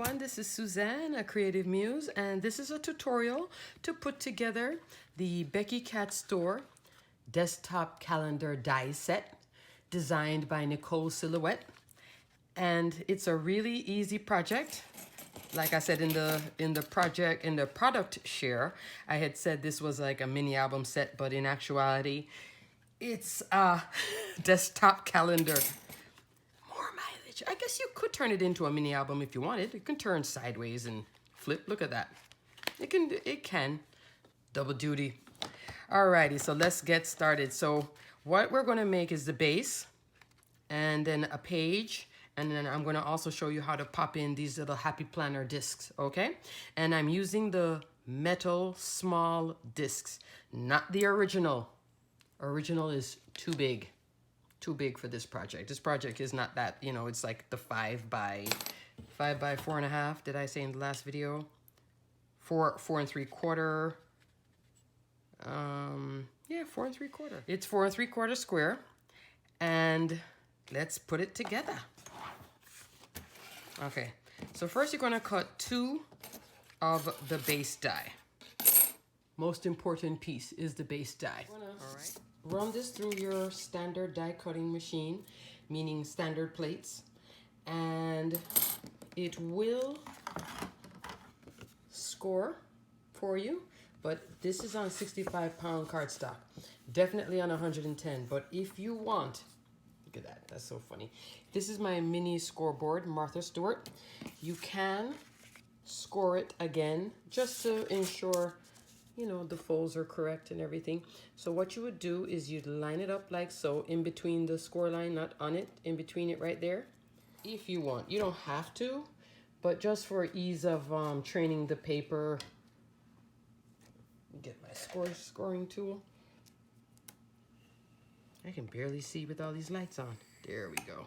everyone, this is Suzanne, a creative muse, and this is a tutorial to put together the BeKi Cat Store desktop calendar die set designed by Nicole Silhouette. And it's a really easy project. Like I said in the product share, I had said this was like a mini album set, but in actuality, it's a desktop calendar. I guess you could turn it into a mini album if you wanted. It can turn sideways and flip. Look at that. It can. Double duty. Alrighty, so let's get started. So what we're going to make is the base and then a page. And then I'm going to also show you how to pop in these little happy planner discs, okay? And I'm using the metal small discs, not the original. Original is too big for this project. This project is not that, you know, it's like the 5 by 4.5. Did I say in the last video? 4 3/4. Yeah, 4 3/4. It's 4 3/4 square, and let's put it together. Okay, so first you're gonna cut 2 of the base die. Most important piece is the base die. All right. Run this through your standard die cutting machine, meaning standard plates, and it will score for you, but this is on 65-pound cardstock, definitely on 110, but if you want, look at that, that's so funny. This is my mini scoreboard, Martha Stewart. You can score it again just to ensure, you know, the folds are correct and everything. So what you would do is you'd line it up like so, in between the score line, not on it, in between it right there. If you want, you don't have to, but just for ease of training the paper, get my scoring tool. I can barely see with all these lights on. There we go.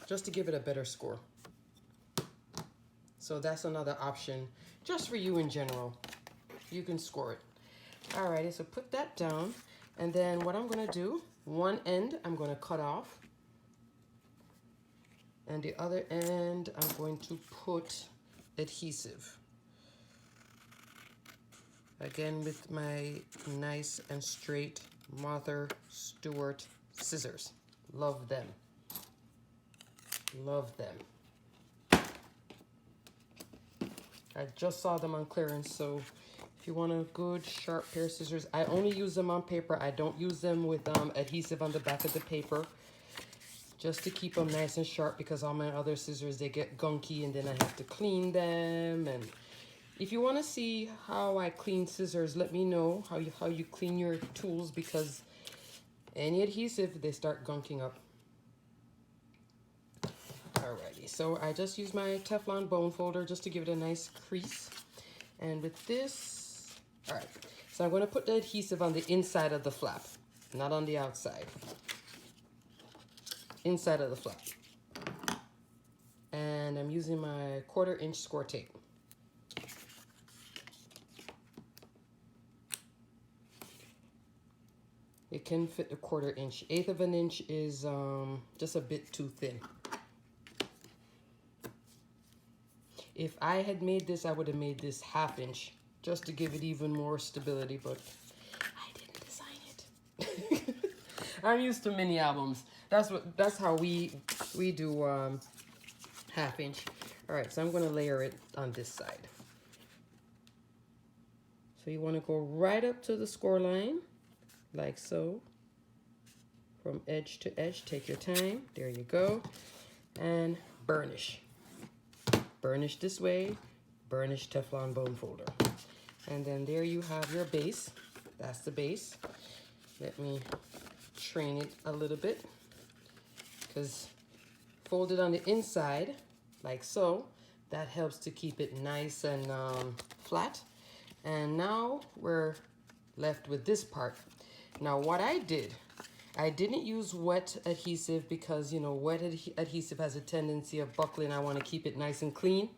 Just to give it a better score. So that's another option just for you in general. You can score it. Alrighty, so put that down. And then what I'm gonna do, one end I'm gonna cut off. And the other end I'm going to put adhesive. Again with my nice and straight Martha Stewart scissors. Love them. Love them. I just saw them on clearance, so if you want a good sharp pair of scissors, I only use them on paper. I don't use them with adhesive on the back of the paper, just to keep them nice and sharp, because all my other scissors, they get gunky and then I have to clean them. And if you want to see how I clean scissors, let me know how you clean your tools, because any adhesive, they start gunking up. Alrighty, so I just use my Teflon bone folder just to give it a nice crease. And with this, all right, so I'm going to put the adhesive on the inside of the flap, not on the outside. Inside of the flap. And I'm using my 1/4 inch score tape. It can fit a 1/4 inch. 1/8 of an inch is just a bit too thin. If I had made this, I would have made this 1/2 inch just to give it even more stability, but I didn't design it. I'm used to mini albums. That's how we do 1/2 inch. All right, so I'm going to layer it on this side. So you want to go right up to the score line, like so, from edge to edge. Take your time. There you go, and burnish. Burnish this way, burnish Teflon bone folder. And then there you have your base. That's the base. Let me train it a little bit, because fold it on the inside, like so. That helps to keep it nice and flat. And now we're left with this part. Now what I didn't use wet adhesive, because, you know, wet adhesive has a tendency of buckling. I want to keep it nice and clean.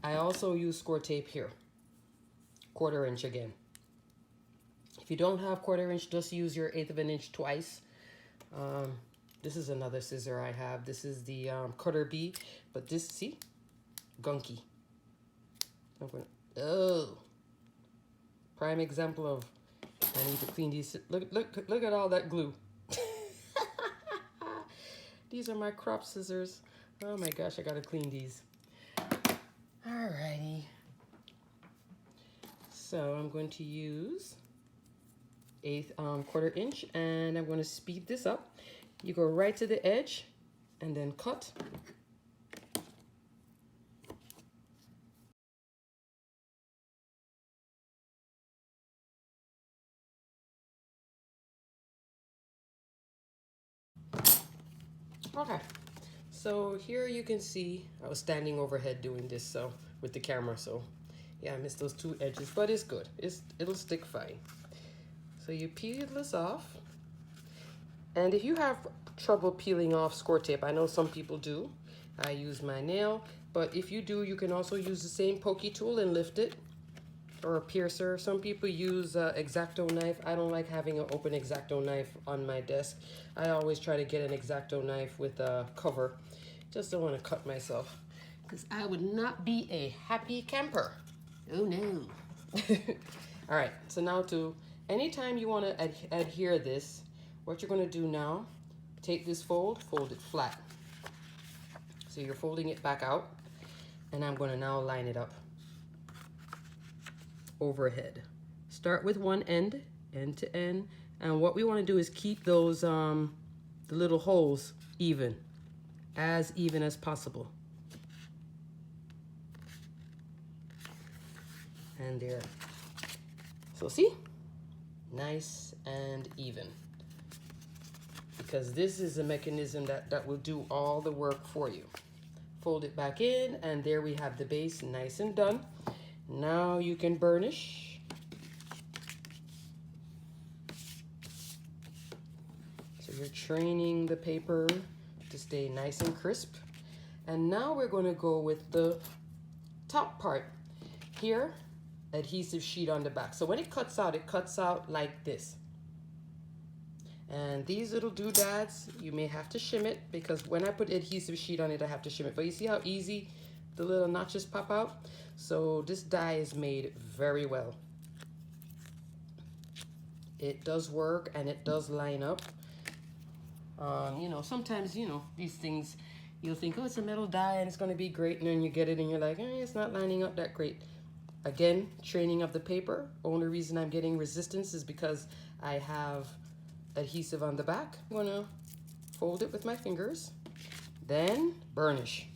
I also use score tape here. 1/4 inch again. If you don't have 1/4 inch, just use your 1/8 of an inch twice. This is another scissor I have. This is the cutter bee, but this, see, gunky. I'm gonna, oh, prime example of I need to clean these. Look at all that glue. These are my crop scissors. Oh my gosh, I gotta clean these. Alrighty. So I'm going to use 1/8 quarter inch, and I'm going to speed this up. You go right to the edge and then cut. Okay, so here you can see I was standing overhead doing this, so with the camera, so yeah, I missed those 2 edges, but it's good. It'll stick fine. So you peel this off, and if you have trouble peeling off score tape, I know some people do. I use my nail, but if you do, you can also use the same pokey tool and lift it, or a piercer. Some people use X-Acto knife. I don't like having an open X-Acto knife on my desk. I always try to get an X-Acto knife with a cover. Just don't want to cut myself, because I would not be a happy camper. Oh no. All right, so now anytime you want to adhere this, what you're going to do now, take this fold it flat. So you're folding it back out, and I'm going to now line it up overhead. Start with one end to end, and what we want to do is keep those the little holes as even as possible. And there. So see, nice and even, because this is a mechanism that will do all the work for you. Fold it back in, and there we have the base nice and done. Now you can burnish. So you're training the paper to stay nice and crisp. And now we're going to go with the top part. Here, adhesive sheet on the back. So when it cuts out like this. And these little doodads, you may have to shim it, because when I put adhesive sheet on it, I have to shim it. But you see how easy the little notches pop out? So this die is made very well. It does work, and it does line up. You know, sometimes, you know, these things, you'll think, oh, it's a metal die and it's going to be great. And then you get it and you're like, it's not lining up that great. Again, training of the paper. Only reason I'm getting resistance is because I have adhesive on the back. I'm going to fold it with my fingers, then burnish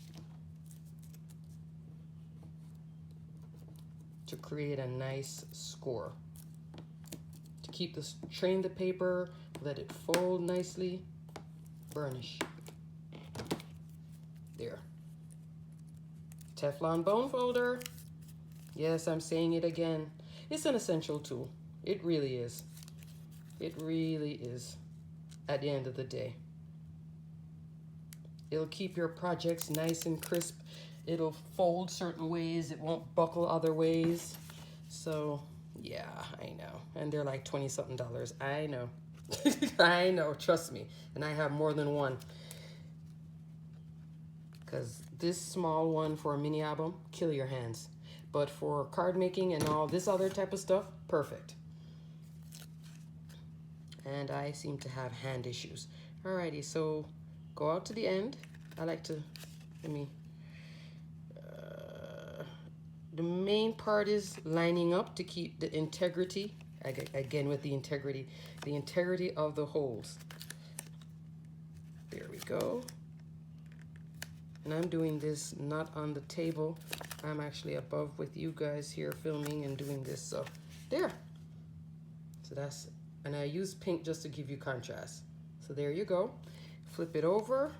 to create a nice score. To keep this, train the paper, let it fold nicely, burnish. There. Teflon bone folder. Yes, I'm saying it again. It's an essential tool. It really is. It really is, at the end of the day. It'll keep your projects nice and crisp. It'll fold certain ways. It won't buckle other ways. So, yeah, I know. And they're like $20-something. I know. I know, trust me. And I have more than one. Because this small one for a mini album, kill your hands. But for card making and all this other type of stuff, perfect. And I seem to have hand issues. Alrighty, so go out to the end. I like to, the main part is lining up to keep the integrity, again with the integrity of the holes. There we go. And I'm doing this not on the table. I'm actually above with you guys here filming and doing this, so there. So that's, and I use pink just to give you contrast. So there you go. Flip it over.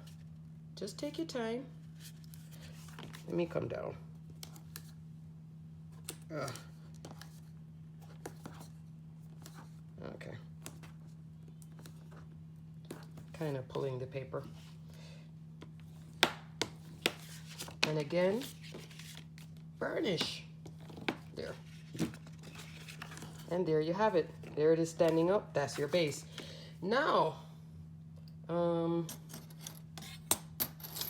Just take your time. Let me come down. Okay. Kind of pulling the paper. And again, burnish. There. And there you have it. There it is standing up. That's your base. Now, Oh,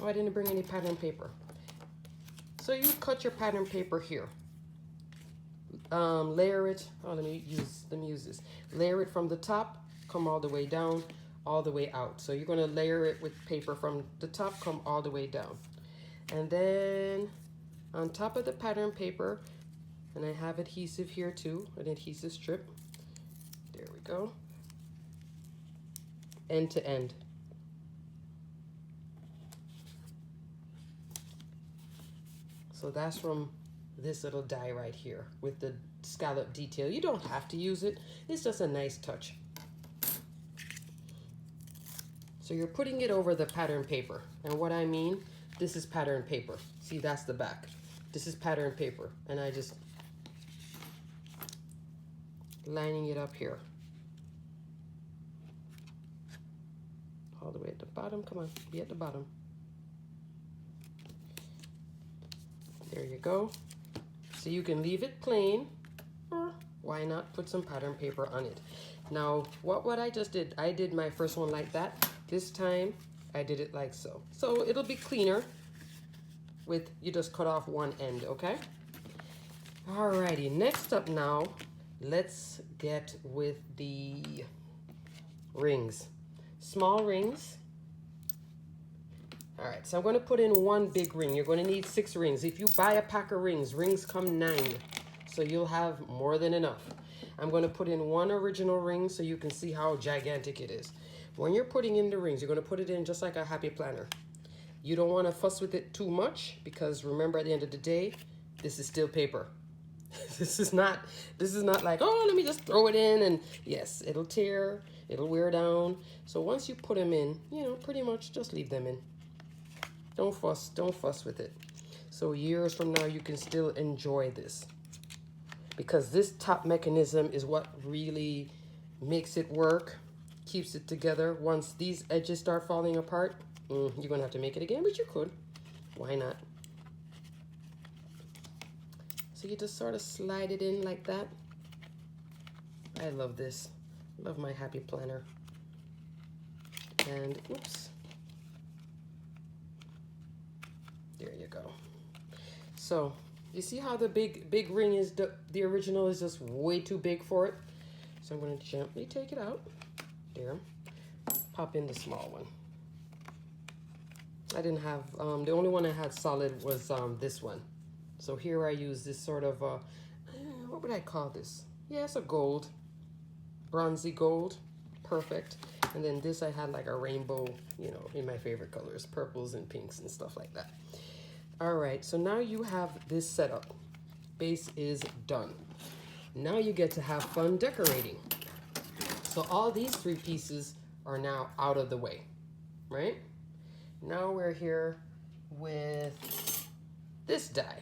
I didn't bring any pattern paper. So you cut your pattern paper here. Layer it. Oh, let me use this. Layer it from the top, come all the way down, all the way out. So you're going to layer it with paper from the top, come all the way down. And then on top of the pattern paper, and I have adhesive here too, an adhesive strip. There we go. End to end. So that's from this little die right here with the scallop detail. You don't have to use it. It's just a nice touch. So you're putting it over the pattern paper. And what I mean, this is pattern paper. See, that's the back. This is pattern paper. And I just lining it up here. All the way at the bottom. Come on, be at the bottom. There you go. So you can leave it plain, or why not put some pattern paper on it. Now, what I just did, I did my first one like that. This time, I did it like so. So it'll be cleaner with, you just cut off one end, okay? Alrighty, next up now, let's get with the rings. Small rings. All right, so I'm going to put in one big ring. You're going to need 6 rings. If you buy a pack of rings, rings come 9. So you'll have more than enough. I'm going to put in one original ring so you can see how gigantic it is. When you're putting in the rings, you're going to put it in just like a happy planner. You don't want to fuss with it too much because remember, at the end of the day, this is still paper. This is not like, oh, let me just throw it in and yes, it'll tear, it'll wear down. So once you put them in, you know, pretty much just leave them in. Don't fuss with it. So years from now, you can still enjoy this. Because this top mechanism is what really makes it work, keeps it together. Once these edges start falling apart, you're gonna have to make it again, but you could. Why not? So you just sort of slide it in like that. I love this. Love my happy planner. And oops. There you go. So you see how the big ring is, the original is just way too big for it. So I'm going to gently take it out. There. Pop in the small one. I didn't have, the only one I had solid was this one. So here I use this sort of, what would I call this? Yeah, it's a gold, bronzy gold, perfect. And then this I had like a rainbow, you know, in my favorite colors, purples and pinks and stuff like that. All right, so now you have this set up. Base is done. Now you get to have fun decorating. So all these 3 pieces are now out of the way, right? Now we're here with this die.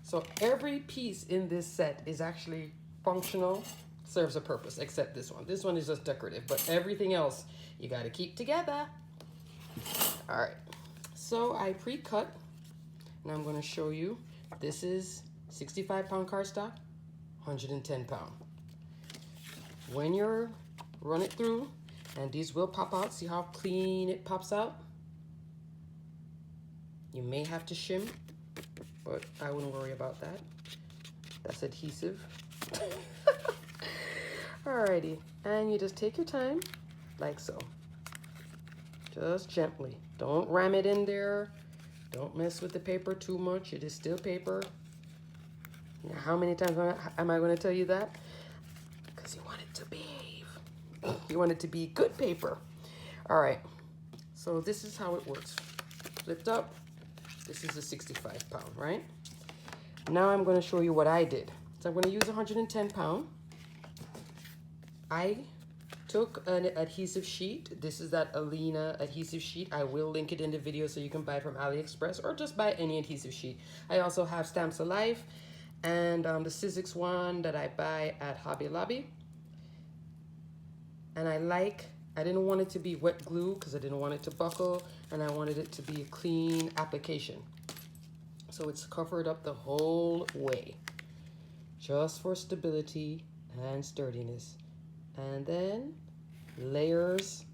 So every piece in this set is actually functional, serves a purpose, except this one. This one is just decorative, but everything else you got to keep together. All right, so I pre-cut, and I'm going to show you. This is 65-pound cardstock, 110-pound. When you're run it through, and these will pop out, see how clean it pops out? You may have to shim, but I wouldn't worry about that. That's adhesive. Alrighty, and you just take your time, like so. Just gently. Don't ram it in there. Don't mess with the paper too much. It is still paper. Now, how many times am I going to tell you that? Because you want it to behave. You want it to be good paper. All right, so this is how it works. Flipped up. This is a 65-pound, right? Now I'm going to show you what I did. So I'm going to use 110-pound. I took an adhesive sheet. This is that Alina adhesive sheet. I will link it in the video so you can buy it from AliExpress or just buy any adhesive sheet. I also have Stamps of Life and the Sizzix one that I buy at Hobby Lobby. And I didn't want it to be wet glue because I didn't want it to buckle, and I wanted it to be a clean application. So it's covered up the whole way, just for stability and sturdiness. And then layers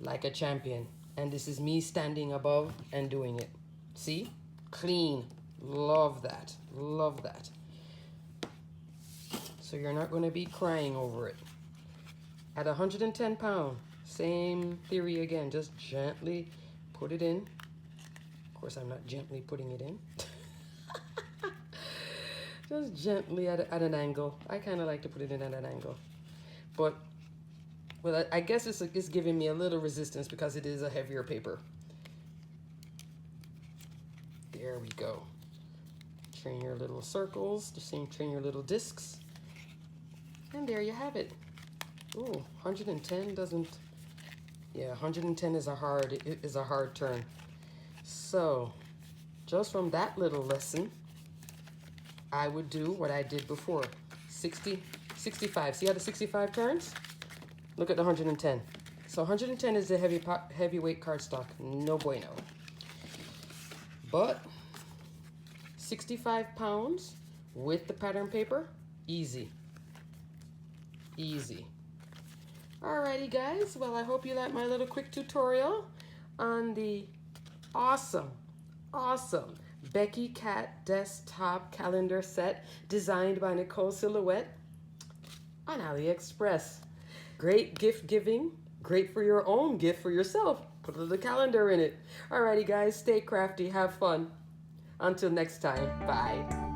like a champion. And this is me standing above and doing it. See? Clean. Love that. Love that. So you're not going to be crying over it. At 110 pounds, same theory again. Just gently put it in. Of course, I'm not gently putting it in. Just gently at an angle. I kind of like to put it in at an angle. But, well, I guess it's giving me a little resistance because it is a heavier paper. There we go. Train your little circles, the same train your little discs. And there you have it. Ooh, 110 doesn't, yeah, 110 is a hard turn. So, just from that little lesson, I would do what I did before. 60, 65. See how the 65 turns? Look at the 110. So 110 is the heavyweight cardstock. No bueno. But 65 pounds with the pattern paper, easy. Easy. Alrighty guys, well I hope you liked my little quick tutorial on the awesome BeKi Cat desktop calendar set designed by Nicole Silhouette on AliExpress. Great gift giving, great for your own gift for yourself. Put a little calendar in it. Alrighty guys, stay crafty, have fun. Until next time, bye.